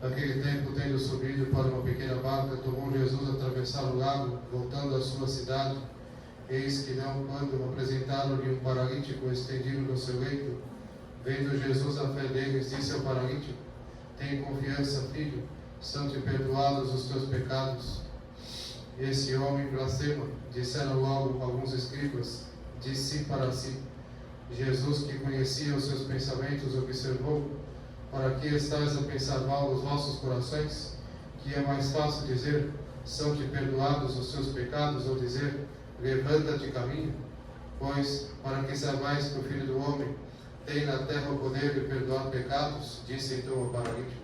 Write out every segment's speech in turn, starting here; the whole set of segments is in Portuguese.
Naquele tempo, tendo subido para uma pequena barca, tomou Jesus a atravessar o lago, voltando à sua cidade. Eis que não, quando apresentaram-lhe um paralítico estendido no seu leito, vendo Jesus a fé deles, disse ao paralítico: tem confiança, filho, são-te perdoados os teus pecados. Esse homem blasfema, disseram logo alguns escribas, de si para si. Jesus, que conhecia os seus pensamentos, observou: para que estais a pensar mal os vossos corações? Que é mais fácil dizer: são-te perdoados os seus pecados, ou dizer: levanta-te e caminha? Pois, para que saibais que o Filho do Homem tem na terra o poder de perdoar pecados, disse então ao paralítico: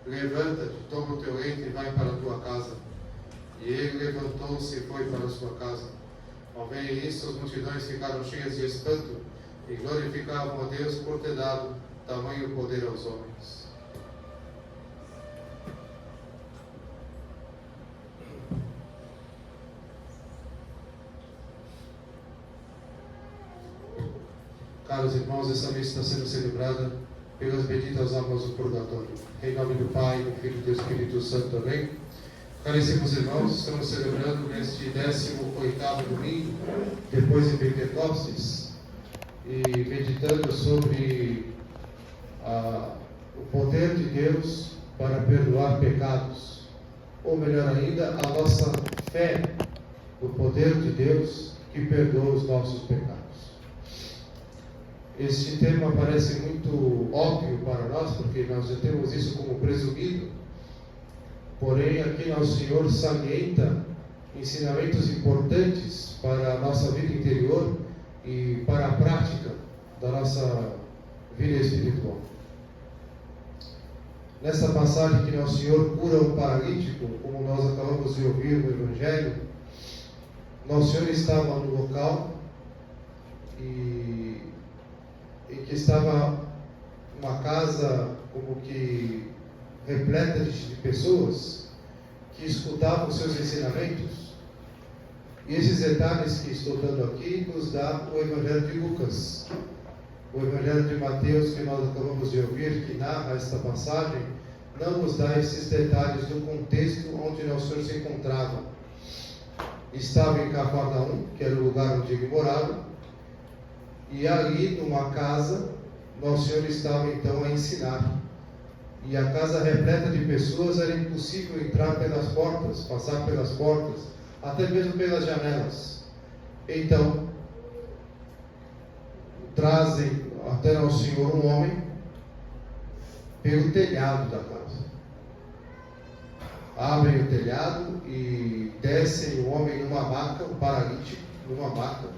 levanta-te, toma o teu leito e vai para a tua casa. E ele levantou-se e foi para a sua casa. Ao verem isso, as multidões ficaram cheias de espanto e glorificavam a Deus por ter dado tamanho poder aos homens. Caros irmãos, essa missa está sendo celebrada pelas benditas almas do purgatório. Em nome do Pai, do Filho e do Espírito Santo. Amém. Caríssimos irmãos, estamos celebrando neste 18º domingo, depois de Pentecostes, e meditando sobre o poder de Deus para perdoar pecados, ou melhor ainda, a nossa fé no poder de Deus que perdoa os nossos pecados. Este tema parece muito óbvio para nós, porque nós já temos isso como presumido, porém aqui Nosso Senhor salienta ensinamentos importantes para a nossa vida interior e para a prática da nossa vida espiritual. Nessa passagem que Nosso Senhor cura o paralítico, como nós acabamos de ouvir no Evangelho, Nosso Senhor estava no local e que estava uma casa como que repleta de pessoas que escutavam seus ensinamentos. E esses detalhes que estou dando aqui nos dá o Evangelho de Lucas. O Evangelho de Mateus, que nós acabamos de ouvir, que narra esta passagem, não nos dá esses detalhes do contexto onde Nosso Senhor se encontrava. Estava em Cafarnaum, que era o lugar onde ele morava, e ali, numa casa, Nosso Senhor estava então a ensinar. E a casa repleta de pessoas, era impossível entrar pelas portas, passar pelas portas, até mesmo pelas janelas. Então, trazem até Nosso Senhor um homem pelo telhado da casa. Abrem o telhado e descem o homem numa maca, o paralítico, numa maca,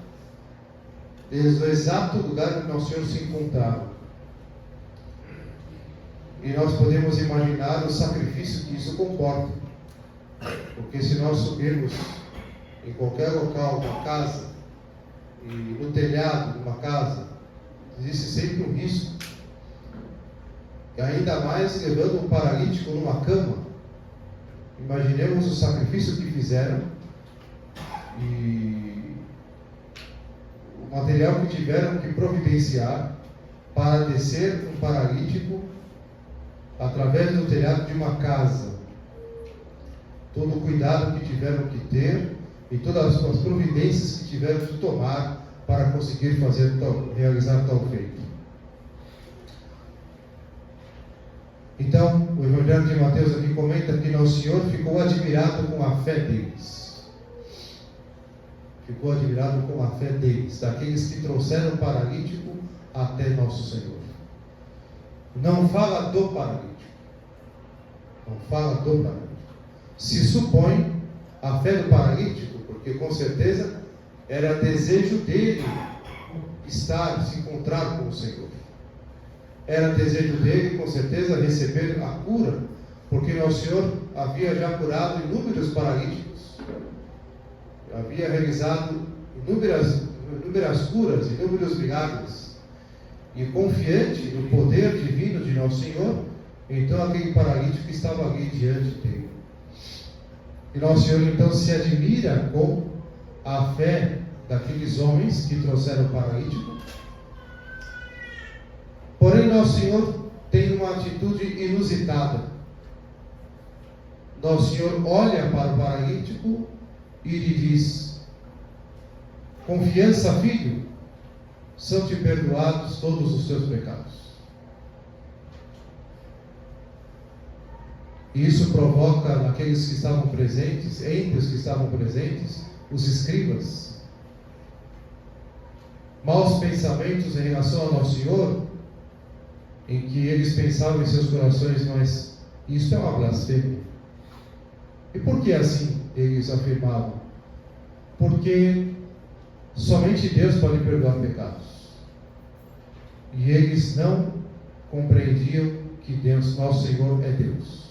desde o exato lugar onde Nosso Senhor se encontrava. E nós podemos imaginar o sacrifício que isso comporta. Porque se nós subirmos em qualquer local, uma casa, e no telhado de uma casa, existe sempre um risco. E ainda mais levando um paralítico numa cama. Imaginemos o sacrifício que fizeram e o material que tiveram que providenciar para descer um paralítico através do telhado de uma casa. Todo o cuidado que tiveram que ter e todas as providências que tiveram que tomar para conseguir realizar tal feito. Então, o Evangelho de Mateus aqui comenta que Nosso Senhor ficou admirado com a fé deles. Ficou admirado com a fé deles, daqueles que trouxeram o paralítico até Nosso Senhor. Não fala do paralítico. Não fala do paralítico. Se supõe a fé do paralítico, porque com certeza era desejo dele se encontrar com o Senhor. Era desejo dele, com certeza, receber a cura, porque Nosso Senhor havia já curado inúmeros paralíticos, havia realizado inúmeras curas, inúmeros milagres, e confiante no poder divino de Nosso Senhor, então aquele paralítico estava ali diante dele. E Nosso Senhor então se admira com a fé daqueles homens que trouxeram o paralítico. Porém, Nosso Senhor tem uma atitude inusitada. Nosso Senhor olha para o paralítico e lhe diz: confiança, filho, são-te perdoados todos os teus pecados. E isso provoca naqueles que estavam presentes, entre os que estavam presentes, os escribas, maus pensamentos em relação ao Nosso Senhor, em que eles pensavam em seus corações: mas isso é uma blasfêmia. E por que assim eles afirmavam? Porque somente Deus pode perdoar pecados. E eles não compreendiam que Deus, nosso Senhor, é Deus.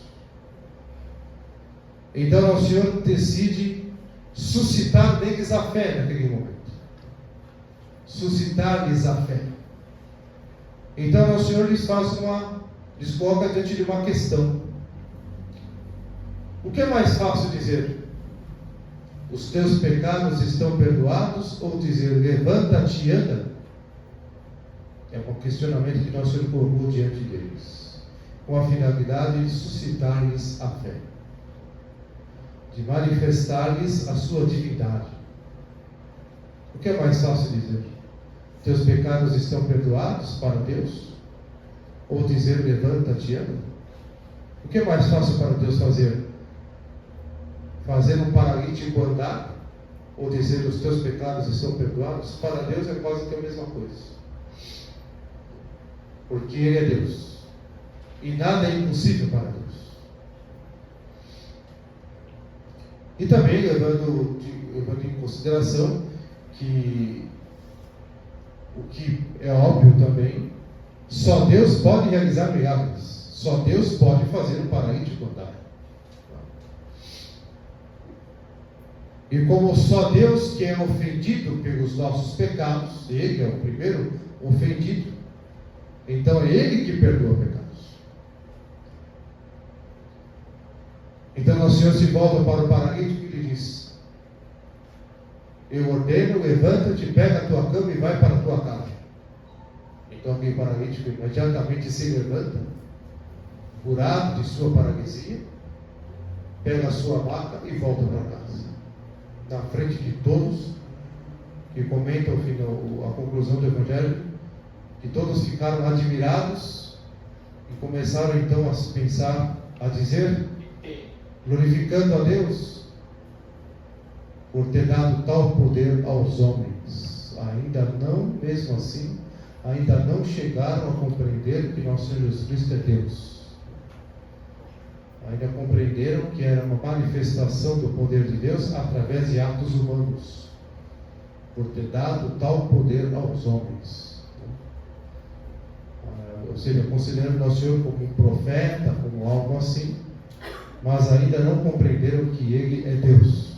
Então Nosso Senhor decide suscitar neles a fé naquele momento. Suscitar-lhes a fé. Então Nosso Senhor lhes coloca diante de uma questão. O que é mais fácil dizer? Os teus pecados estão perdoados? Ou dizer, levanta-te e anda? É um questionamento que Nosso Senhor colocou diante deles, com a finalidade de suscitar-lhes a fé, de manifestar-lhes a sua divindade. O que é mais fácil dizer? Teus pecados estão perdoados para Deus? Ou dizer, levanta-te e anda? O que é mais fácil para Deus fazer? Fazer um paralítico andar? Ou dizer, os teus pecados estão perdoados? Para Deus é quase que a mesma coisa. Porque Ele é Deus. E nada é impossível para Deus. E também levando em consideração que o que é óbvio também, só Deus pode realizar milagres. Só Deus pode fazer um paralítico andar. E como só Deus que é ofendido pelos nossos pecados, Ele é o primeiro ofendido, então é Ele que perdoa pecados. Então Nosso Senhor se volta para o paralítico e lhe diz: eu ordeno, levanta-te, pega a tua cama e vai para a tua casa. Então aquele paralítico imediatamente se levanta, curado de sua paralisia, pega a sua maca e volta para casa. Na frente de todos, que comentam a conclusão do Evangelho, que todos ficaram admirados e começaram então a pensar, a dizer, glorificando a Deus por ter dado tal poder aos homens. Ainda não, mesmo assim, ainda não chegaram a compreender que nosso Senhor Jesus Cristo é Deus. Ainda compreenderam que era uma manifestação do poder de Deus através de atos humanos, por ter dado tal poder aos homens. Ou seja, considerando nosso Senhor como um profeta, como algo assim, mas ainda não compreenderam que Ele é Deus,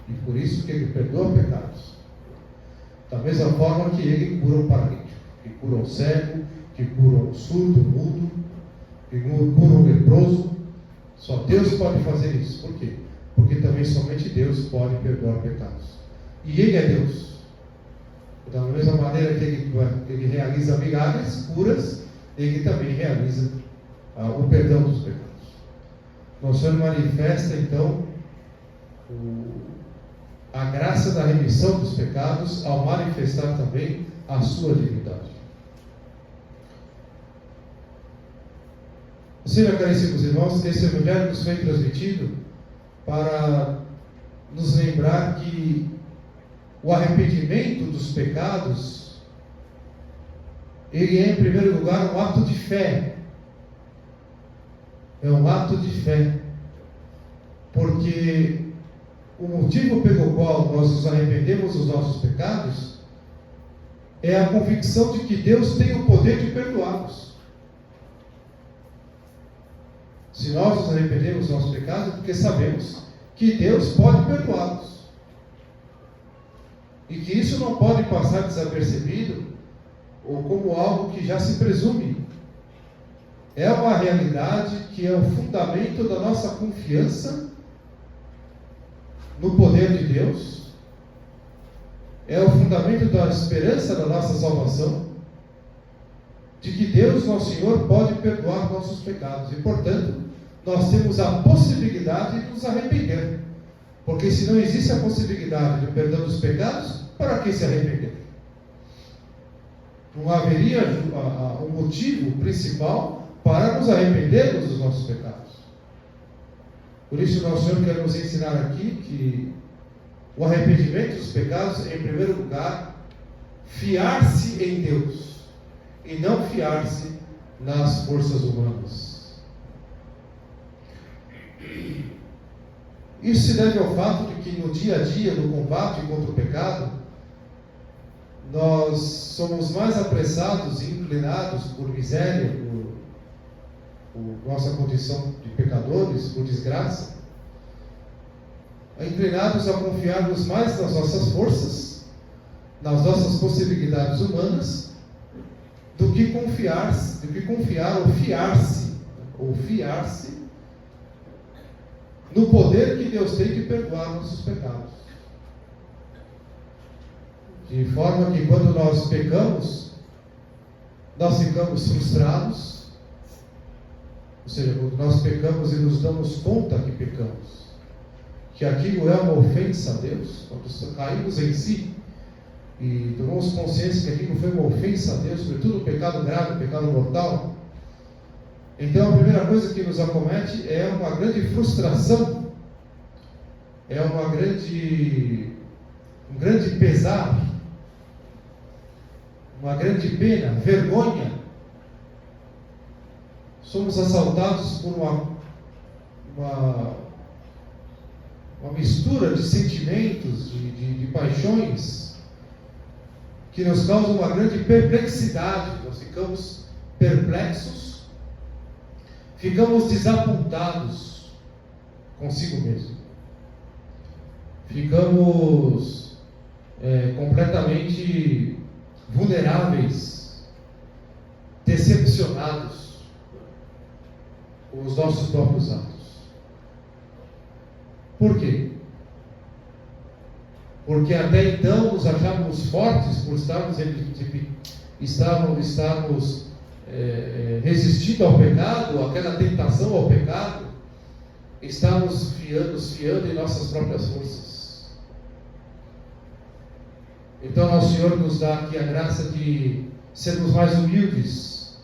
e por isso que Ele perdoa pecados. Da mesma forma que Ele cura o paralítico, que cura o cego, que cura o surdo, o mudo, que cura o leproso. Só Deus pode fazer isso. Por quê? Porque também somente Deus pode perdoar pecados. E Ele é Deus. Então, da mesma maneira que Ele realiza milagres, curas, Ele também realiza o perdão dos pecados. Nosso Senhor manifesta, então, a graça da remissão dos pecados ao manifestar também a sua divindade. Ou seja, caríssimos irmãos, esse Evangelho nos foi transmitido para nos lembrar que o arrependimento dos pecados, ele é, em primeiro lugar, um ato de fé. É um ato de fé. Porque o motivo pelo qual nós nos arrependemos dos nossos pecados é a convicção de que Deus tem o poder de perdoá-los. Se nós nos arrependemos dos nossos pecados, é porque sabemos que Deus pode perdoá-los. E que isso não pode passar desapercebido ou como algo que já se presume. É uma realidade que é o fundamento da nossa confiança no poder de Deus. É o fundamento da esperança da nossa salvação, de que Deus, nosso Senhor, pode perdoar nossos pecados. E, portanto, nós temos a possibilidade de nos arrepender. Porque se não existe a possibilidade do perdão dos pecados, para que se arrepender? Não haveria um motivo principal para nos arrependermos dos nossos pecados. Por isso, nosso Senhor quer nos ensinar aqui que o arrependimento dos pecados, em primeiro lugar, fiar-se em Deus e não fiar-se nas forças humanas. Isso se deve ao fato de que no dia a dia, no combate contra o pecado, nós somos mais apressados e inclinados por miséria, por nossa condição de pecadores, por desgraça, inclinados a confiarmos mais nas nossas forças, nas nossas possibilidades humanas, do que confiar ou fiar-se no poder que Deus tem de perdoar nossos pecados. De forma que quando nós pecamos, nós ficamos frustrados, ou seja, quando nós pecamos e nos damos conta que pecamos, que aquilo é uma ofensa a Deus, quando caímos em si e tomamos consciência que aquilo foi uma ofensa a Deus, sobretudo um pecado grave, um pecado mortal, então a primeira coisa que nos acomete é uma grande frustração, é um grande pesar, uma grande pena, vergonha. Somos assaltados por uma mistura de sentimentos, de paixões, que nos causam uma grande perplexidade. Nós ficamos perplexos, ficamos desapontados consigo mesmo, ficamos completamente vulneráveis, decepcionados com os nossos próprios atos. Por quê? Porque até então nos achávamos fortes por estarmos resistindo ao pecado, àquela tentação ao pecado, estamos nos fiando em nossas próprias forças. Então, nosso Senhor nos dá aqui a graça de sermos mais humildes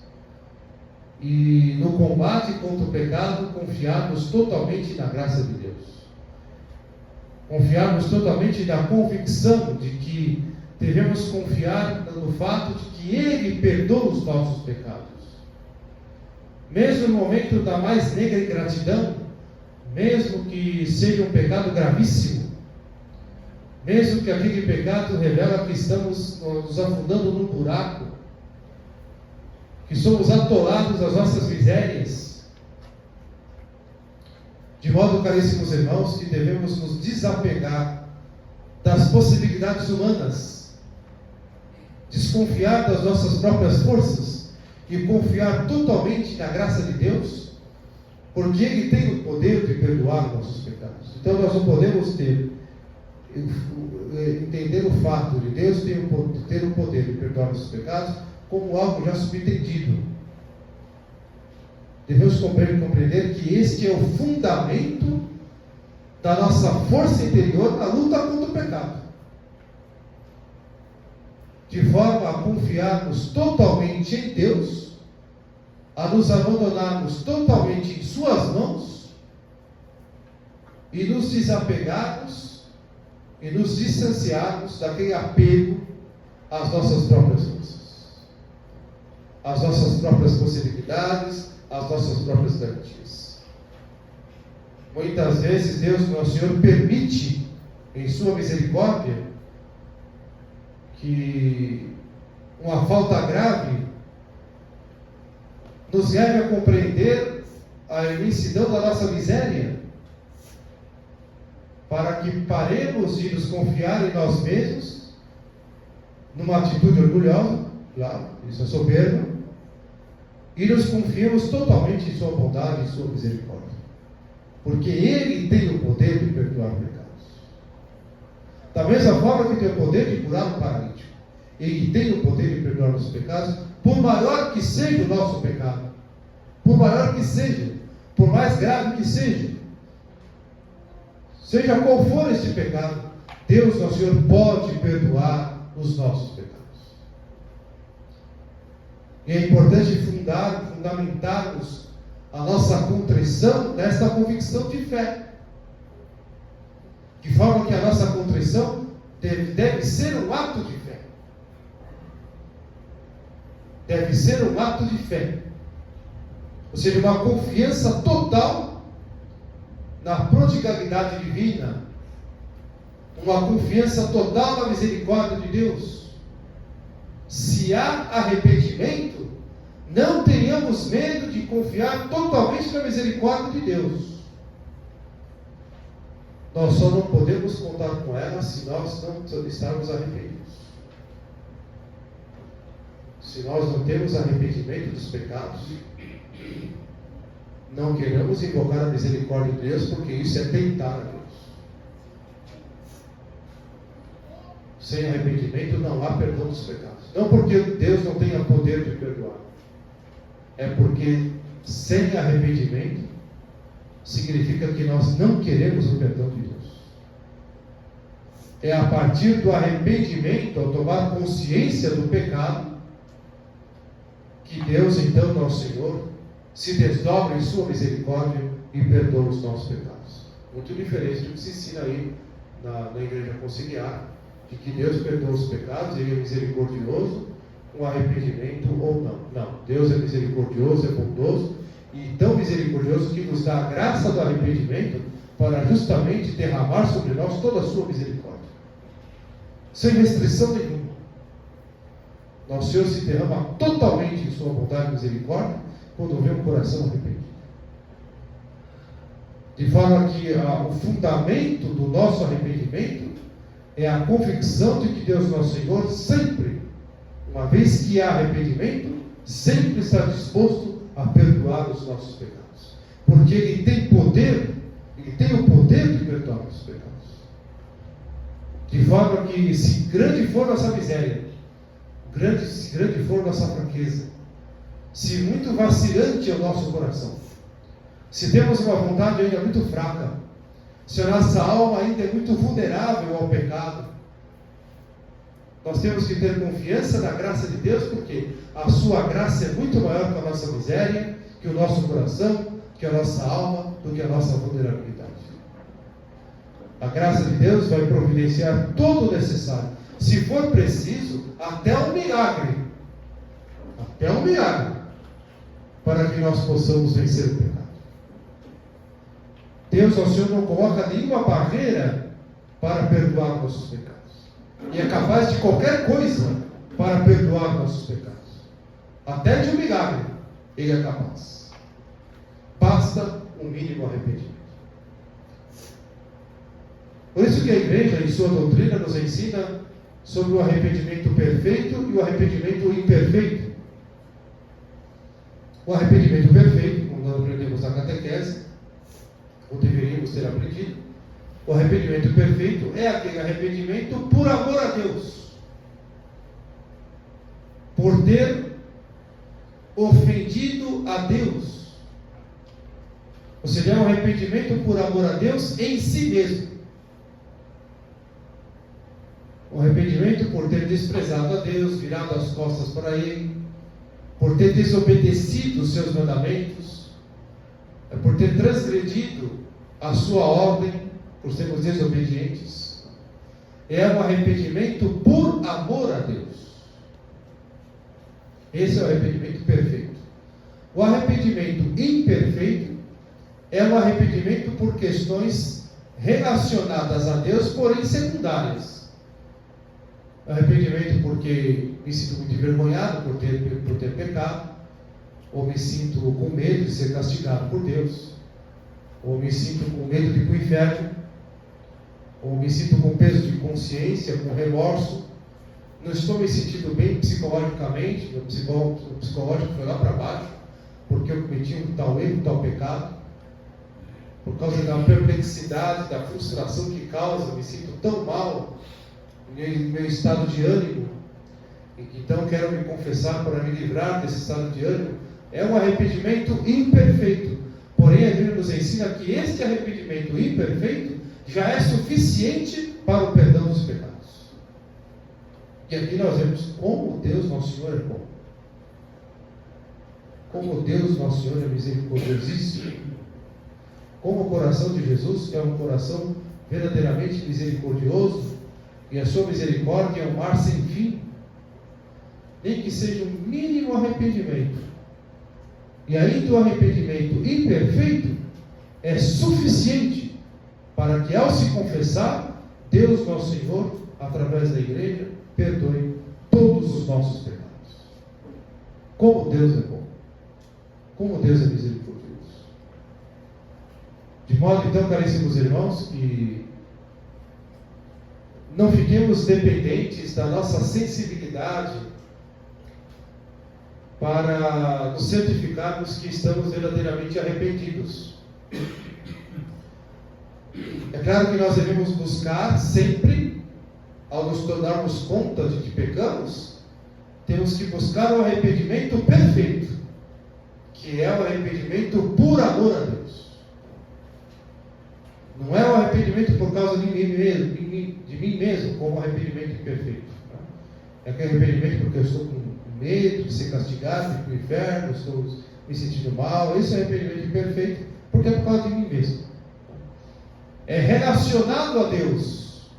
e, no combate contra o pecado, confiarmos totalmente na graça de Deus. Confiarmos totalmente na convicção de que devemos confiar no fato de que Ele perdoa os nossos pecados. Mesmo no momento da mais negra ingratidão, mesmo que seja um pecado gravíssimo, mesmo que aquele pecado revela que estamos nos afundando num buraco, que somos atolados nas nossas misérias, de modo, caríssimos irmãos, que devemos nos desapegar das possibilidades humanas, desconfiar das nossas próprias forças e confiar totalmente na graça de Deus, porque Ele tem o poder de perdoar nossos pecados. Então nós não podemos entender o fato de Deus ter o poder de perdoar nossos pecados como algo já subentendido. Devemos compreender que este é o fundamento da nossa força interior na luta contra o pecado, de forma a confiarmos totalmente em Deus, a nos abandonarmos totalmente em Suas mãos e nos desapegarmos e nos distanciarmos daquele apego às nossas próprias forças, às nossas próprias possibilidades, às nossas próprias garantias. Muitas vezes Deus, nosso Senhor, permite em Sua misericórdia que uma falta grave nos leve a compreender a imensidão da nossa miséria, para que paremos de nos confiar em nós mesmos, numa atitude orgulhosa, claro, isso é soberba, e nos confiemos totalmente em Sua bondade e em Sua misericórdia, porque Ele tem o poder de perdoar pecados. Da mesma forma que tem o poder de curar um paralítico, Ele tem o poder de perdoar nossos pecados, por maior que seja o nosso pecado, por maior que seja, por mais grave que seja qual for este pecado, Deus, nosso Senhor, pode perdoar os nossos pecados. E é importante fundamentarmos a nossa contrição nesta convicção de fé, de forma que a nossa contrição deve ser um ato de fé. Deve ser um ato de fé. Ou seja, uma confiança total na prodigalidade divina, uma confiança total na misericórdia de Deus. Se há arrependimento, não tenhamos medo de confiar totalmente na misericórdia de Deus. Nós só não podemos contar com ela se nós não estarmos arrependidos. Se nós não temos arrependimento dos pecados, não queremos invocar a misericórdia de Deus, porque isso é tentar a Deus. Sem arrependimento não há perdão dos pecados. Não porque Deus não tenha poder de perdoar, é porque sem arrependimento significa que nós não queremos o perdão de Deus. É a partir do arrependimento, ao tomar consciência do pecado, que Deus, então, nosso Senhor, se desdobra em sua misericórdia e perdoa os nossos pecados. Muito diferente do que se ensina aí na igreja conciliar, de que Deus perdoa os pecados, Ele é misericordioso, com arrependimento ou não. Não, Deus é misericordioso, é bondoso, e tão misericordioso que nos dá a graça do arrependimento para justamente derramar sobre nós toda a sua misericórdia, sem restrição nenhuma. Nosso Senhor se derrama totalmente em sua bondade e misericórdia quando vê um coração arrependido. De forma que o fundamento do nosso arrependimento é a convicção de que Deus, nosso Senhor, sempre, uma vez que há arrependimento, sempre está disposto a perdoar os nossos pecados. Porque Ele tem poder, Ele tem o poder de perdoar os pecados. De forma que, se grande for nossa miséria, se grande for nossa fraqueza, se muito vacilante é o nosso coração, se temos uma vontade ainda muito fraca, se a nossa alma ainda é muito vulnerável ao pecado, nós temos que ter confiança na graça de Deus, porque a sua graça é muito maior que a nossa miséria, que o nosso coração, que a nossa alma, do que a nossa vulnerabilidade. A graça de Deus vai providenciar todo o necessário, se for preciso, até um milagre, para que nós possamos vencer o pecado. Deus, ao Senhor, não coloca nenhuma barreira para perdoar nossos pecados, e é capaz de qualquer coisa para perdoar nossos pecados, até de um milagre Ele é capaz. Basta um mínimo arrependimento. Por isso que a igreja, em sua doutrina, nos ensina sobre o arrependimento perfeito e o arrependimento imperfeito. O arrependimento perfeito, como nós aprendemos na catequese, ou deveríamos ter aprendido, o arrependimento perfeito é aquele arrependimento por amor a Deus, por ter ofendido a Deus. Ou seja, é um arrependimento por amor a Deus em si mesmo. O arrependimento por ter desprezado a Deus, virado as costas para Ele, por ter desobedecido os seus mandamentos, por ter transgredido a sua ordem, por sermos desobedientes. É um arrependimento por amor a Deus. Esse é o arrependimento perfeito. O arrependimento imperfeito é um arrependimento por questões relacionadas a Deus, porém secundárias. Arrependimento porque me sinto muito envergonhado por ter pecado, ou me sinto com medo de ser castigado por Deus, ou me sinto com medo de ir para o inferno, ou me sinto com peso de consciência, com remorso, não estou me sentindo bem psicologicamente, o psicológico foi lá para baixo, porque eu cometi um tal erro, um tal pecado, por causa da perplexidade, da frustração que causa, me sinto tão mal, meu estado de ânimo, então quero me confessar para me livrar desse estado de ânimo. É um arrependimento imperfeito, porém é nos ensina que este arrependimento imperfeito já é suficiente para o perdão dos pecados. E aqui nós vemos como Deus Nosso Senhor é bom. Como Deus Nosso Senhor é misericordiosíssimo. Como o coração de Jesus é um coração verdadeiramente misericordioso, e a sua misericórdia é um mar sem fim. Nem que seja um mínimo arrependimento, e ainda o arrependimento imperfeito é suficiente para que, ao se confessar, Deus Nosso Senhor, através da igreja, perdoe todos os nossos pecados. Como Deus é bom, como Deus é misericordioso. De modo, então, caríssimos irmãos, que não fiquemos dependentes da nossa sensibilidade para nos certificarmos que estamos verdadeiramente arrependidos. É claro que nós devemos buscar sempre, ao nos tornarmos conta de que pecamos, temos que buscar o arrependimento perfeito, que é o arrependimento por amor a Deus. Não é o arrependimento por causa de mim mesmo, como o arrependimento imperfeito. É aquele arrependimento porque eu estou com medo de ser castigado, de ir para o inferno, estou me sentindo mal. Esse é o arrependimento imperfeito, porque é por causa de mim mesmo. É relacionado a Deus,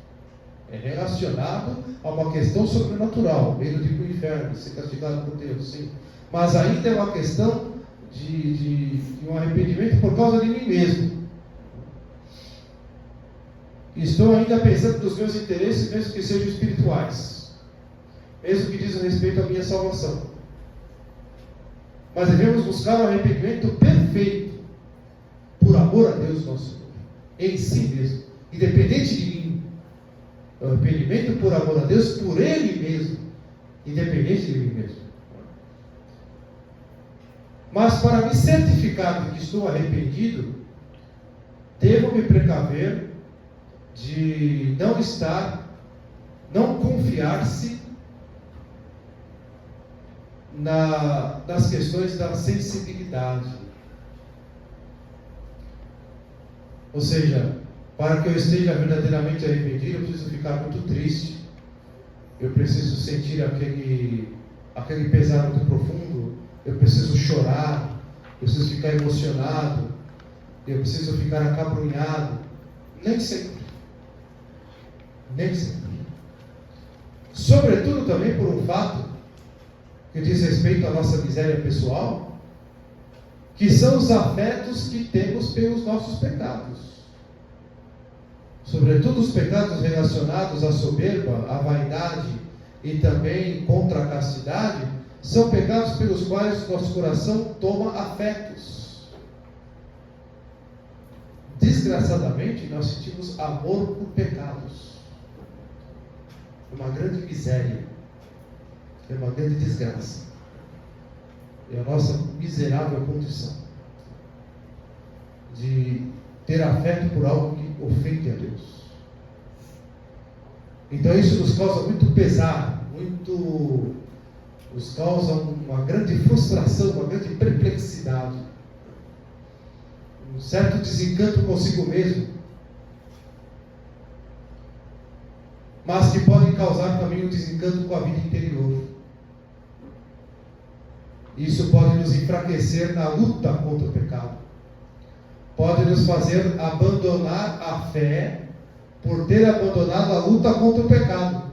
é relacionado a uma questão sobrenatural, medo de ir para o inferno, de ser castigado por Deus, sim. Mas ainda é uma questão de um arrependimento por causa de mim mesmo. Estou ainda pensando nos meus interesses, mesmo que sejam espirituais, mesmo que dizem respeito à minha salvação. Mas devemos buscar o arrependimento perfeito, por amor a Deus nosso Senhor, em si mesmo, independente de mim. O arrependimento por amor a Deus, por Ele mesmo, independente de mim mesmo. Mas para me certificar de que estou arrependido, devo me precaver de não confiar-se nas questões da sensibilidade. Ou seja, para que eu esteja verdadeiramente arrependido, eu preciso ficar muito triste, eu preciso sentir aquele pesar muito profundo, eu preciso chorar, eu preciso ficar emocionado, eu preciso ficar acabrunhado. Nem sempre. Nem sempre. Sobretudo também por um fato que diz respeito à nossa miséria pessoal, que são os afetos que temos pelos nossos pecados. Sobretudo os pecados relacionados à soberba, à vaidade e também contra a castidade, são pecados pelos quais nosso coração toma afetos. Desgraçadamente, nós sentimos amor por pecados. É uma grande miséria, é uma grande desgraça, é a nossa miserável condição de ter afeto por algo que ofende a Deus. Então isso nos causa muito pesar, nos causa uma grande frustração, uma grande perplexidade, um certo desencanto consigo mesmo, mas que podem causar também um desencanto com a vida interior. Isso pode nos enfraquecer na luta contra o pecado, pode nos fazer abandonar a fé por ter abandonado a luta contra o pecado.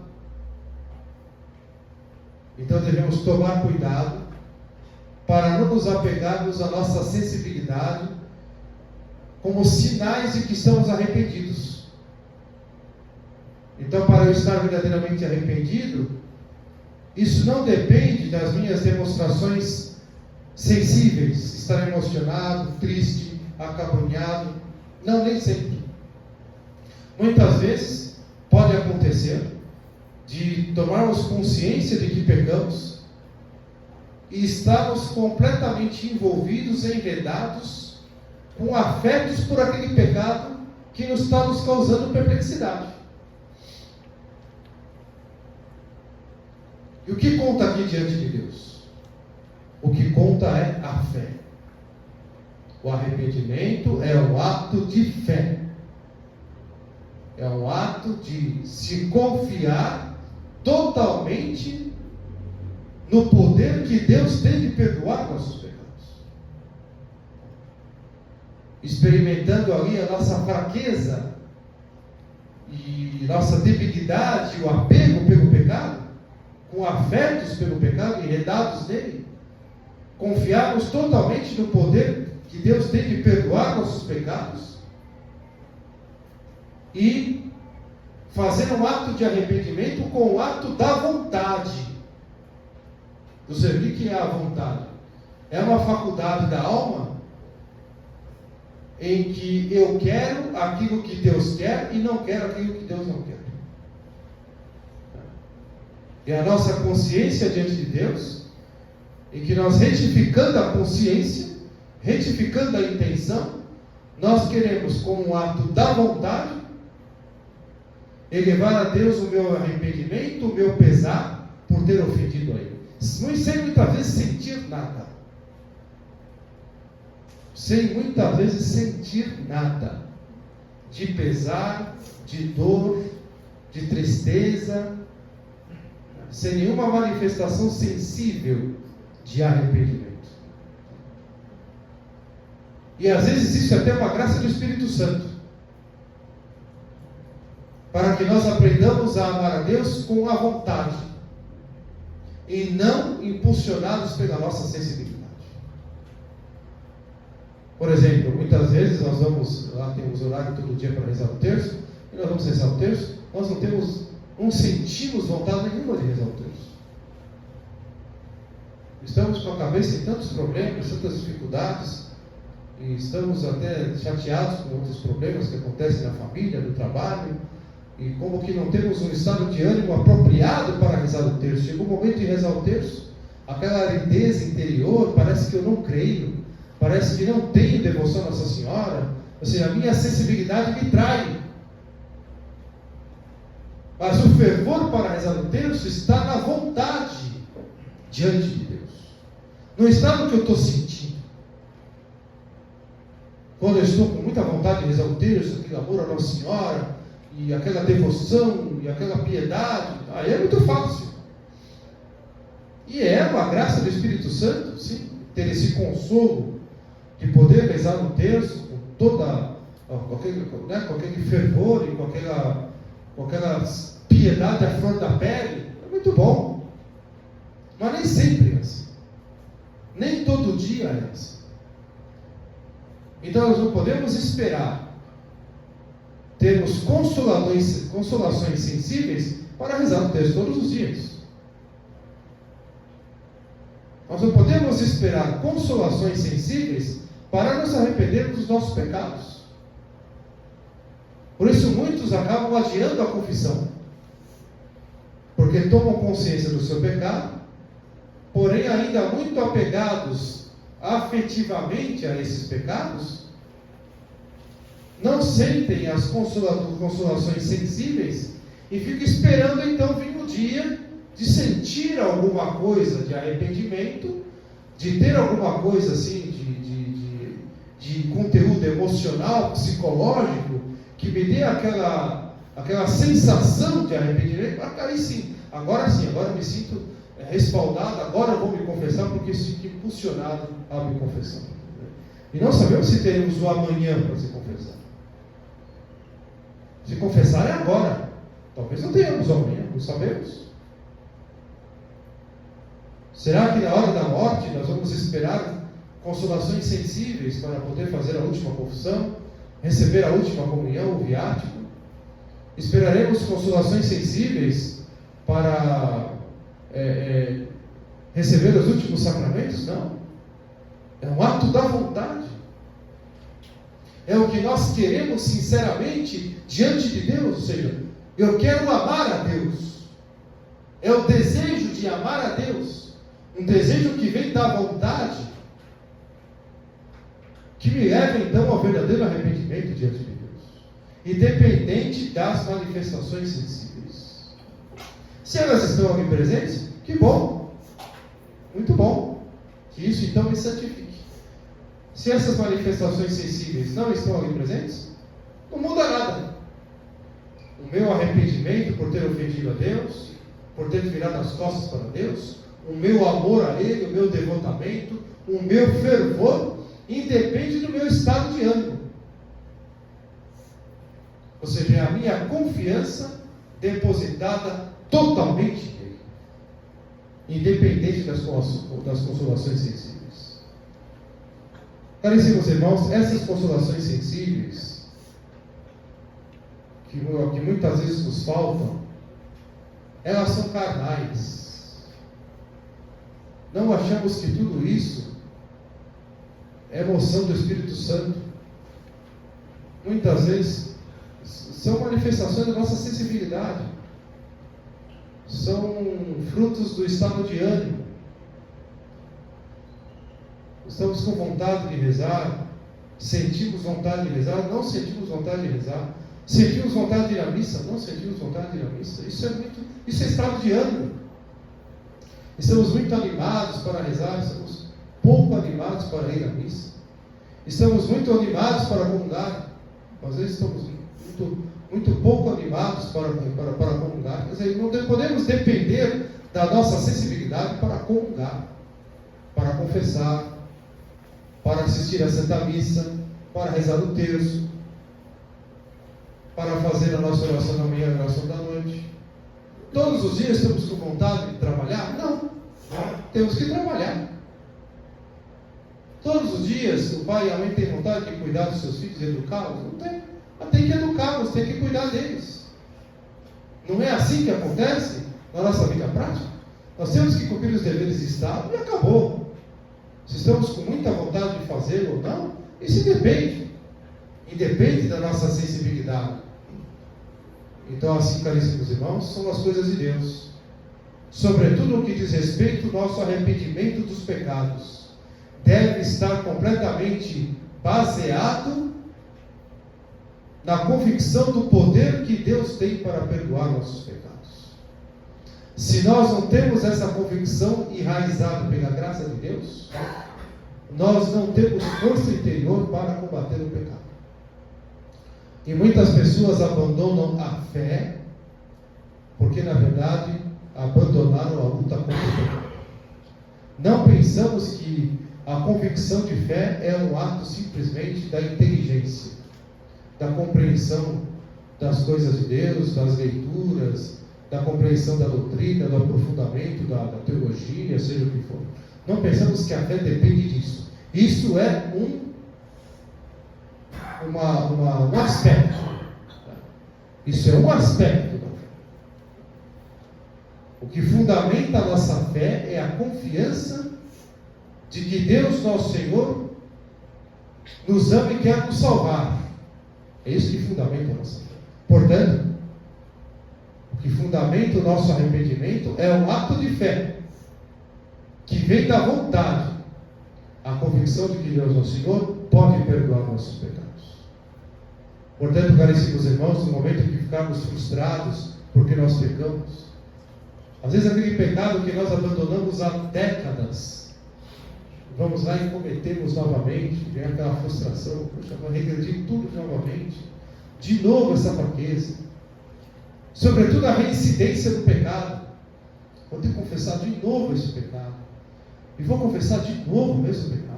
Então devemos tomar cuidado para não nos apegarmos à nossa sensibilidade como sinais de que estamos arrependidos. Então, para eu estar verdadeiramente arrependido, isso não depende das minhas demonstrações sensíveis, estar emocionado, triste, acabrunhado. Não, nem sempre. Muitas vezes pode acontecer de tomarmos consciência de que pecamos e estarmos completamente envolvidos, enredados, com afetos por aquele pecado que está nos causando perplexidade. E o que conta aqui diante de Deus? O que conta é a fé. O arrependimento é um ato de fé. É um ato de se confiar totalmente no poder que Deus tem de perdoar nossos pecados. Experimentando ali a nossa fraqueza e nossa debilidade, o apego pelo pecado, com afetos pelo pecado, enredados nele, confiarmos totalmente no poder que Deus tem de perdoar nossos pecados e fazer um ato de arrependimento com o ato da vontade. Você vê o que é a vontade? É uma faculdade da alma em que eu quero aquilo que Deus quer e não quero aquilo que Deus não quer. É a nossa consciência diante de Deus, em que nós, retificando a consciência, retificando a intenção, nós queremos, como um ato da vontade, elevar a Deus o meu arrependimento, o meu pesar por ter ofendido a Ele. Sem muitas vezes sentir nada. Sem muitas vezes sentir nada. De pesar, de dor, de tristeza, sem nenhuma manifestação sensível de arrependimento. E às vezes isso é até uma graça do Espírito Santo, para que nós aprendamos a amar a Deus com a vontade e não impulsionados pela nossa sensibilidade. Por exemplo, muitas vezes nós vamos, lá temos horário todo dia para rezar o terço, e nós vamos rezar o terço, nós não sentimos vontade nenhuma de rezar o terço. Estamos com a cabeça em tantos problemas, tantas dificuldades, e estamos até chateados com outros problemas que acontecem na família, no trabalho, e como que não temos um estado de ânimo apropriado para rezar o terço. Chegou o momento de rezar o terço, aquela aridez interior, parece que eu não creio, parece que não tenho devoção a Nossa Senhora, ou seja, a minha sensibilidade me trai. Mas o fervor para rezar o terço está na vontade diante de Deus, não está no que eu estou sentindo. Quando eu estou com muita vontade de rezar o terço, aquele amor a Nossa Senhora, e aquela devoção, e aquela piedade, aí é muito fácil. E é uma graça do Espírito Santo, sim, ter esse consolo de poder rezar no terço com aquele fervor e com aquela piedade à flor da pele. É muito bom. Mas nem sempre é assim. Nem todo dia é assim. Então nós não podemos esperar termos consolações sensíveis para rezar o texto todos os dias. Nós não podemos esperar consolações sensíveis para nos arrependermos dos nossos pecados. Por isso muitos acabam adiando a confissão, porque tomam consciência do seu pecado, porém ainda muito apegados afetivamente a esses pecados, não sentem as consolações sensíveis e ficam esperando então vir o dia de sentir alguma coisa de arrependimento, de ter alguma coisa assim de conteúdo emocional, psicológico, que me dê aquela sensação de arrependimento. Aí sim, agora eu me sinto respaldado, agora eu vou me confessar porque sinto impulsionado a me confessar. E não sabemos se teremos o amanhã para se confessar. Se confessar é agora. Talvez não tenhamos amanhã, não sabemos. Será que na hora da morte nós vamos esperar consolações sensíveis para poder fazer a última confissão, receber a última comunhão, o viático? Esperaremos consolações sensíveis para receber os últimos sacramentos? Não. É um ato da vontade. É o que nós queremos sinceramente diante de Deus. Ou seja, eu quero amar a Deus. É o desejo de amar a Deus. Um desejo que vem da vontade, que me leva então ao verdadeiro arrependimento diante de Deus, independente das manifestações sensíveis. Se elas estão aqui presentes, que bom, muito bom, que isso então me santifique. se essas manifestações sensíveis não estão ali presentes, não muda nada. O meu arrependimento por ter ofendido a Deus, por ter virado as costas para Deus, o meu amor a Ele, o meu devotamento, o meu fervor, independe do meu estado de ânimo. Ou seja, é a minha confiança depositada totalmente nele, independente das consolações sensíveis. Caríssimos irmãos, essas consolações sensíveis, que muitas vezes nos faltam, elas são carnais. Não achamos que tudo isso é emoção do Espírito Santo. Muitas vezes são manifestações da nossa sensibilidade, são frutos do estado de ânimo. Estamos com vontade de rezar, sentimos vontade de rezar, não sentimos vontade de rezar, sentimos vontade de ir à missa, não sentimos vontade de ir à missa. Isso é estado de ânimo. Estamos muito animados para rezar, estamos pouco animados para ir à missa. Estamos muito animados para comungar, às vezes estamos muito pouco animados para comungar. Quer dizer, não podemos depender da nossa sensibilidade para comungar, para confessar, para assistir à Santa Missa, para rezar o terço, para fazer a nossa oração da manhã e a oração da noite. Todos os dias estamos com vontade de trabalhar? Não. Temos que trabalhar. Todos os dias o pai e a mãe têm vontade de cuidar dos seus filhos e educá-los? Não tem. Mas tem que educá-los, tem que cuidar deles. Não é assim que acontece na nossa vida prática? Nós temos que cumprir os deveres de Estado e acabou. Se estamos com muita vontade de fazê-lo ou não, isso depende. Independe da nossa sensibilidade. Então, assim, caríssimos irmãos, são as coisas de Deus. Sobretudo no que diz respeito ao nosso arrependimento dos pecados, deve estar completamente baseado na convicção do poder que Deus tem para perdoar nossos pecados. Se nós não temos essa convicção enraizada pela graça de Deus, nós não temos força interior para combater o pecado. E muitas pessoas abandonam a fé, porque na verdade abandonaram a luta contra o pecado. Não pensamos que a convicção de fé é um ato simplesmente da inteligência, da compreensão das coisas de Deus, das leituras, da compreensão da doutrina, do aprofundamento da teologia, seja o que for. Não pensamos que a fé depende disso. Isso é um aspecto. Isso é um aspecto da fé. O que fundamenta a nossa fé é a confiança de que Deus, nosso Senhor, nos ama e quer nos salvar. É isso que fundamenta a nossa fé. Portanto, o que fundamenta o nosso arrependimento é um ato de fé, que vem da vontade, a convicção de que Deus, nosso Senhor, pode perdoar nossos pecados. Portanto, caríssimos irmãos, no momento em que ficarmos frustrados porque nós pecamos, às vezes aquele pecado que nós abandonamos há décadas, vamos lá e cometemos novamente, vem aquela frustração, puxa, vou regredir tudo novamente, de novo essa fraqueza, sobretudo a reincidência do pecado. Vou ter que confessar de novo esse pecado, e vou confessar de novo o mesmo pecado.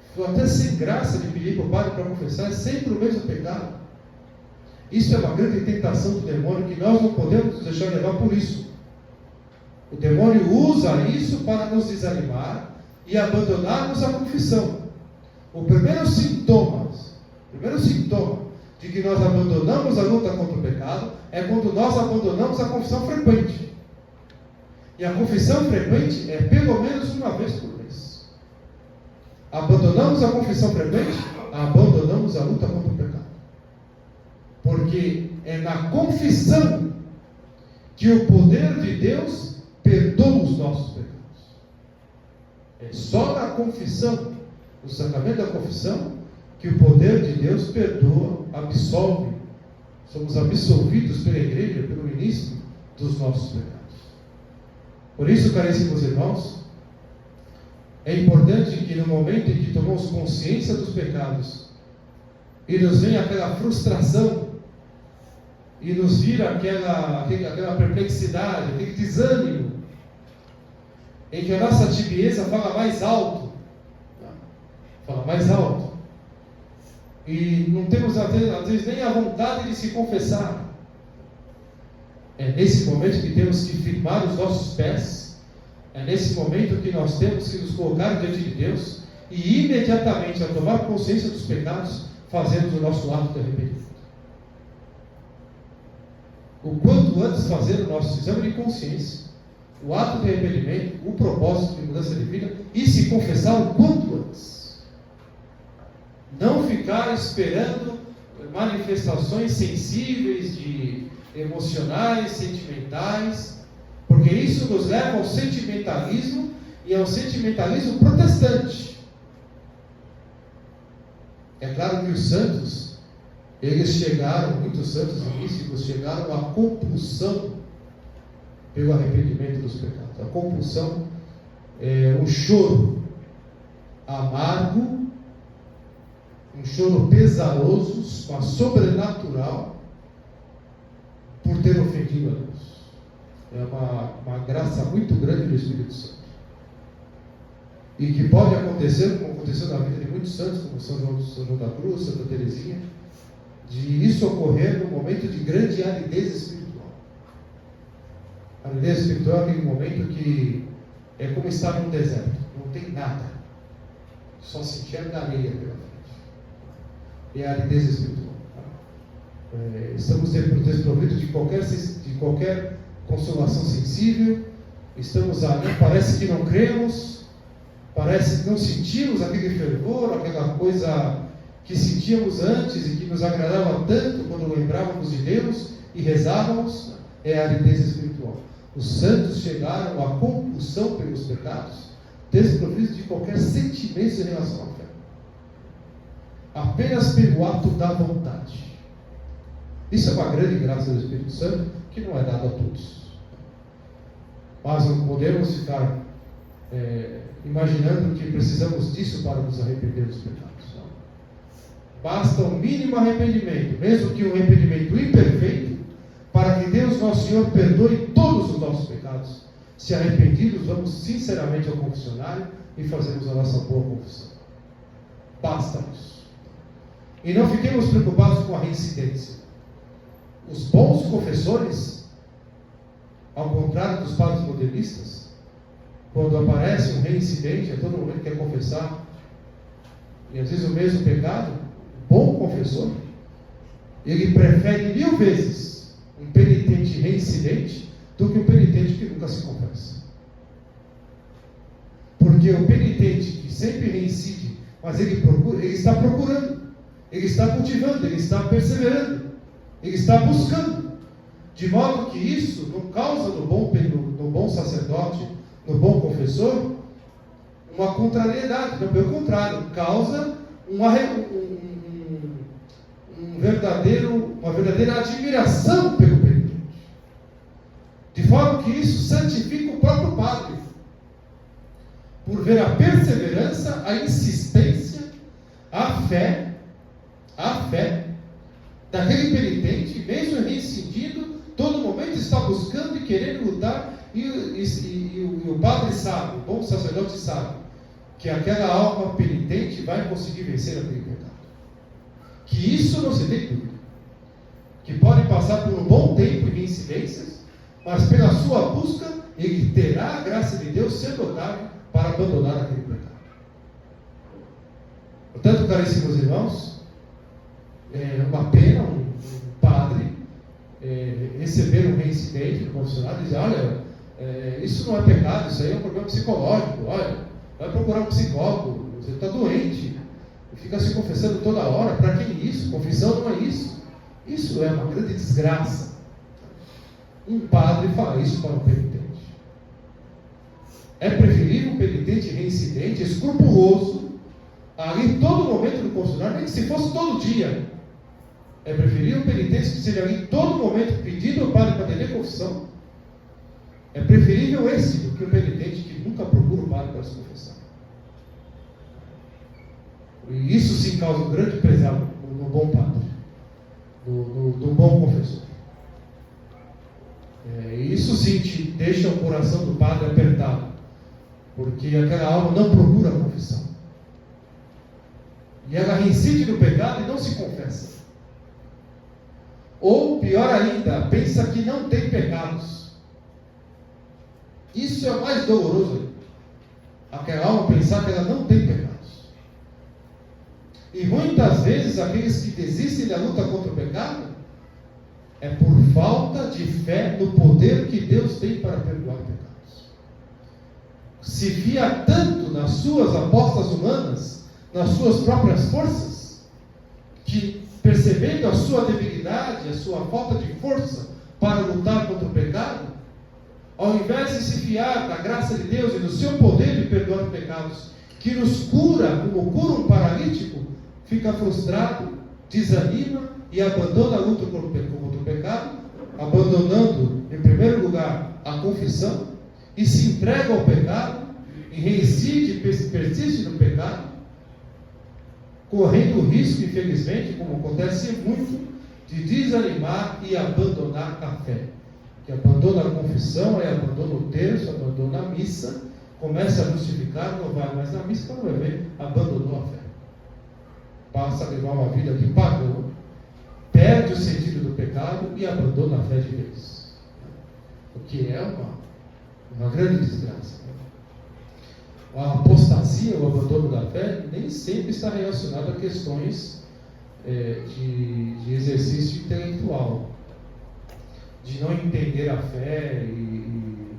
Estou até sem graça de pedir para o padre para confessar, é sempre o mesmo pecado. Isso é uma grande tentação do demônio, que nós não podemos nos deixar levar por isso. O demônio usa isso para nos desanimar e abandonarmos a confissão. O primeiro sintoma de que nós abandonamos a luta contra o pecado é quando nós abandonamos a confissão frequente. E a confissão frequente é pelo menos uma vez por mês. Abandonamos a confissão frequente, abandonamos a luta contra o pecado. Porque é na confissão que o poder de Deus perdoa os nossos pecados. É só na confissão, no sacramento da confissão, que o poder de Deus perdoa, absolve. Somos absolvidos pela igreja, pelo ministro, dos nossos pecados. Por isso, caríssimos irmãos, É importante que no momento em que tomamos consciência dos pecados e nos vem aquela frustração e nos vira aquela perplexidade, aquele desânimo, em que a nossa tibieza fala mais alto, e não temos às vezes nem a vontade de se confessar. É nesse momento que temos que firmar os nossos pés, é nesse momento que nós temos que nos colocar diante de Deus e imediatamente, ao tomar consciência dos pecados, fazermos o nosso ato de arrependimento. O quanto antes fazer o nosso exame de consciência, o ato de arrependimento, o propósito de mudança de vida e se confessar o quanto antes. Não ficar esperando manifestações sensíveis, emocionais, sentimentais, porque isso nos leva ao sentimentalismo e ao sentimentalismo protestante. É claro que os santos, muitos santos místicos chegaram à compulsão pelo arrependimento dos pecados. A compulsão é um choro amargo, um choro pesaroso, mas sobrenatural, por ter ofendido a Deus. É uma graça muito grande do Espírito Santo. E que pode acontecer, como aconteceu na vida de muitos santos, como São João da Cruz, Santa Teresinha, de isso ocorrer num momento de grande aridez espiritual. A aridez espiritual é aquele momento que é como estar num deserto, não tem nada, só se enxerga areia pela frente. É a aridez espiritual. Estamos desprovidos de qualquer consolação sensível, estamos ali, parece que não cremos, parece que não sentimos aquele fervor, aquela coisa que sentíamos antes e que nos agradava tanto quando lembrávamos de Deus e rezávamos. É a aridez espiritual. Os santos chegaram à compulsão pelos pecados, desprovidos de qualquer sentimento em relação à fé, apenas pelo ato da vontade. Isso é uma grande graça do Espírito Santo, que não é dado a todos. Mas não podemos ficar imaginando que precisamos disso para nos arrepender dos pecados. Não. Basta um mínimo arrependimento, mesmo que um arrependimento imperfeito, para que Deus, nosso Senhor, perdoe todos os nossos pecados. Se arrependidos, vamos sinceramente ao confessionário e fazemos a nossa boa confissão. Basta isso. E não fiquemos preocupados com a reincidência. Os bons confessores, ao contrário dos padres modernistas, quando aparece um reincidente, a todo momento quer confessar, e às vezes o mesmo pecado, o bom confessor, ele prefere 1000 vezes um penitente reincidente do que um penitente que nunca se confessa. Porque o penitente que sempre reincide, mas ele está procurando, ele está cultivando, ele está perseverando, ele está buscando, de modo que isso não causa no bom sacerdote, no bom confessor, uma contrariedade, não, pelo contrário, causa uma verdadeira admiração pelo penitente, de forma que isso santifica o próprio padre, por ver a perseverança, a insistência, a fé daquele penitente, mesmo reincidindo, todo momento está buscando e querendo lutar, e o padre sabe, o bom sacerdote sabe, que aquela alma penitente vai conseguir vencer aquele pecado. Que isso não se tem dúvida. Que pode passar por um bom tempo em reincidências, mas pela sua busca, ele terá a graça de Deus ser dotado para abandonar aquele pecado. Portanto, caríssimos irmãos, é uma pena um padre receber um reincidente do confessionário e dizer: olha, isso não é pecado, isso aí é um problema psicológico, olha, vai procurar um psicólogo, você está doente, fica se confessando toda hora. Para que isso? Confissão não é isso. Isso é uma grande desgraça. Um padre fala isso para um penitente. É preferível um penitente reincidente, escrupuloso, ali todo momento do confessionário, nem que se fosse todo dia. É preferível um penitente que seja ali todo momento pedindo ao padre para atender confissão. É preferível esse do que um penitente que nunca procura o padre para se confessar. E isso sim causa um grande pesar no bom padre, no bom confessor. Isso sim te deixa o coração do padre apertado, porque aquela alma não procura a confissão. E ela reincide no pecado e não se confessa. Ou, pior ainda, pensa que não tem pecados. Isso é o mais doloroso ainda. Aquela alma pensar que ela não tem pecados. E muitas vezes aqueles que desistem da luta contra o pecado é por falta de fé no poder que Deus tem para perdoar pecados. Se fia tanto nas suas apostas humanas, nas suas próprias forças, que percebendo a sua debilidade, a sua falta de força para lutar contra o pecado, ao invés de se fiar na graça de Deus e no seu poder de perdoar pecados, que nos cura como cura um paralítico, fica frustrado, desanima e abandona a luta contra o pecado, abandonando, em primeiro lugar, a confissão, e se entrega ao pecado, e reincide, persiste no pecado, correndo o risco, infelizmente, como acontece muito, de desanimar e abandonar a fé. Que abandona a confissão, abandona o terço, abandona a missa, começa a justificar, não vai mais na missa, quando vai ver, abandonou a fé. Passa a levar uma vida de pagão, perde o sentido do pecado e abandona a fé de Deus. O que é uma grande desgraça. A apostasia, o abandono da fé, nem sempre está relacionado a questões de exercício intelectual, de não entender a fé e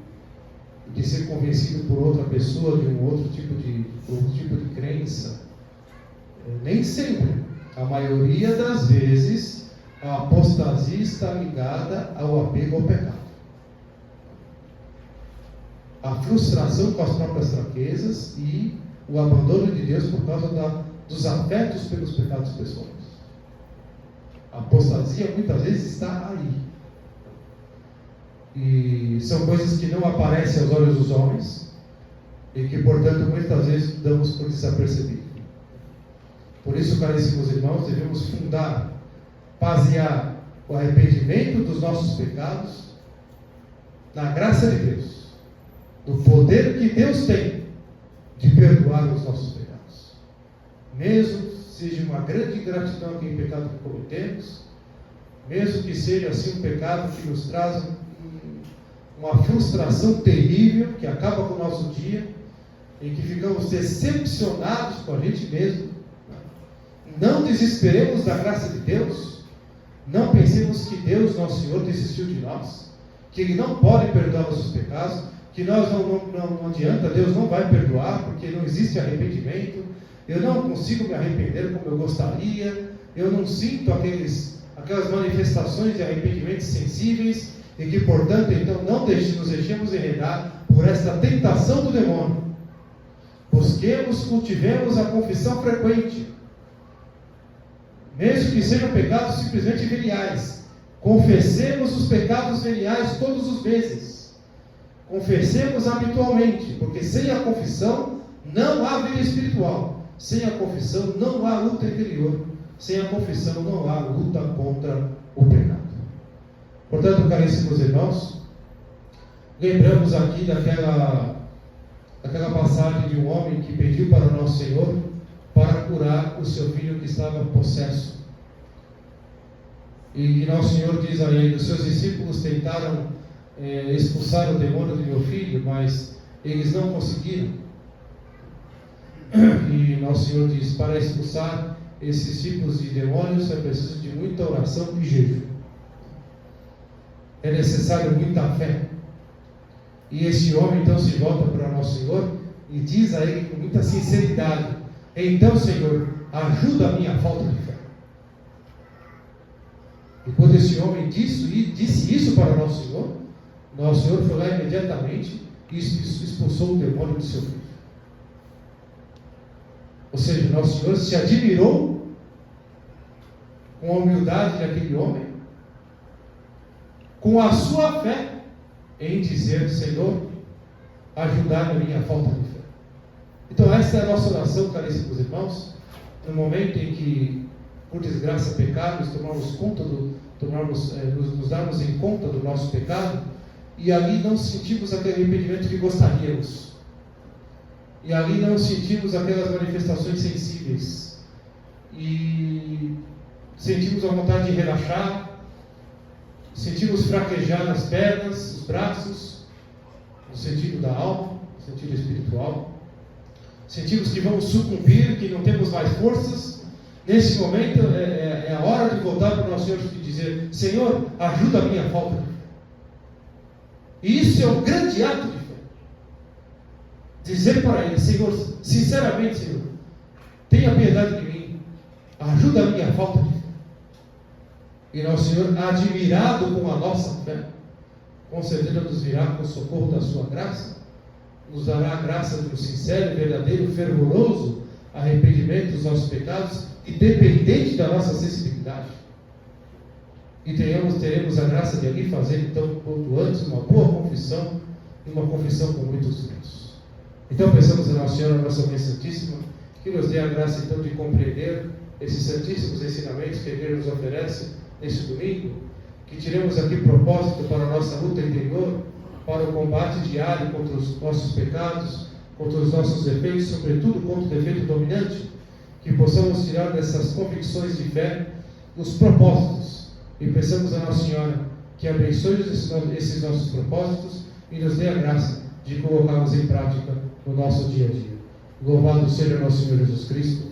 de ser convencido por outra pessoa de um outro tipo de crença. Nem sempre. A maioria das vezes, a apostasia está ligada ao apego ao pecado. A frustração com as próprias fraquezas e o abandono de Deus por causa dos afetos pelos pecados pessoais. A apostasia muitas vezes está aí. E são coisas que não aparecem aos olhos dos homens e que, portanto, muitas vezes damos por desapercebido. Por isso, caríssimos irmãos, devemos basear o arrependimento dos nossos pecados na graça de Deus, no poder que Deus tem de perdoar os nossos pecados. Mesmo seja uma grande ingratidão aquele pecado que cometemos, mesmo que seja assim um pecado que nos traz uma frustração terrível, que acaba com o nosso dia, em que ficamos decepcionados com a gente mesmo, não desesperemos da graça de Deus, não pensemos que Deus, nosso Senhor, desistiu de nós, que Ele não pode perdoar nossos pecados, que nós não adianta, Deus não vai perdoar, porque não existe arrependimento, eu não consigo me arrepender como eu gostaria, eu não sinto aquelas manifestações de arrependimento sensíveis, e que, portanto, então, não nos deixemos enredar por esta tentação do demônio. Busquemos, cultivemos a confissão frequente, mesmo que sejam pecados simplesmente veniais. Confessemos os pecados veniais todos os meses. Confessemos habitualmente, porque sem a confissão não há vida espiritual. Sem a confissão não há luta interior. Sem a confissão não há luta contra o pecado. Portanto, caríssimos irmãos, lembramos aqui daquela passagem de um homem que pediu para o nosso Senhor para curar o seu filho que estava possesso. E nosso Senhor diz a ele: os seus discípulos tentaram expulsar o demônio do meu filho, mas eles não conseguiram. E nosso Senhor diz: para expulsar esses tipos de demônios é preciso de muita oração e jejum. É necessário muita fé. E este homem então se volta para nosso Senhor e diz a ele com muita sinceridade: então, Senhor, ajuda a minha falta de fé. E quando esse homem disse isso para nosso Senhor foi lá imediatamente e expulsou o demônio do seu filho. Ou seja, nosso Senhor se admirou com a humildade daquele homem, com a sua fé em dizer: Senhor, ajudar a minha falta de fé. Então esta é a nossa oração, caríssimos irmãos, no momento em que, por desgraça, pecamos, nos darmos em conta do nosso pecado, e ali não sentimos aquele arrependimento que gostaríamos, e ali não sentimos aquelas manifestações sensíveis, e sentimos a vontade de relaxar, sentimos fraquejar nas pernas, os braços, no sentido da alma, no sentido espiritual. Sentimos que vamos sucumbir, que não temos mais forças. Nesse momento é a hora de voltar para o nosso Senhor e dizer: Senhor, ajuda a minha falta de fé. E isso é um grande ato de fé. Dizer para Ele: Senhor, sinceramente, Senhor, tenha piedade de mim, ajuda a minha falta de fé. E nosso Senhor, admirado com a nossa fé, com certeza nos virá com o socorro da sua graça, nos dará a graça do sincero, verdadeiro, fervoroso arrependimento dos nossos pecados, independente da nossa sensibilidade. E teremos a graça de ali fazer, então, quanto antes, uma boa confissão, e uma confissão com muitos frutos. Então, pensamos em Nossa Senhora, nossa Mãe Santíssima, que nos dê a graça, então, de compreender esses santíssimos ensinamentos que a Igreja nos oferece neste domingo, que tiremos aqui propósito para a nossa luta interior, para o combate diário contra os nossos pecados, contra os nossos defeitos, sobretudo contra o defeito dominante, que possamos tirar dessas convicções de fé os propósitos, e peçamos a Nossa Senhora que abençoe esses nossos propósitos e nos dê a graça de colocarmos em prática no nosso dia a dia. Louvado seja nosso Senhor Jesus Cristo.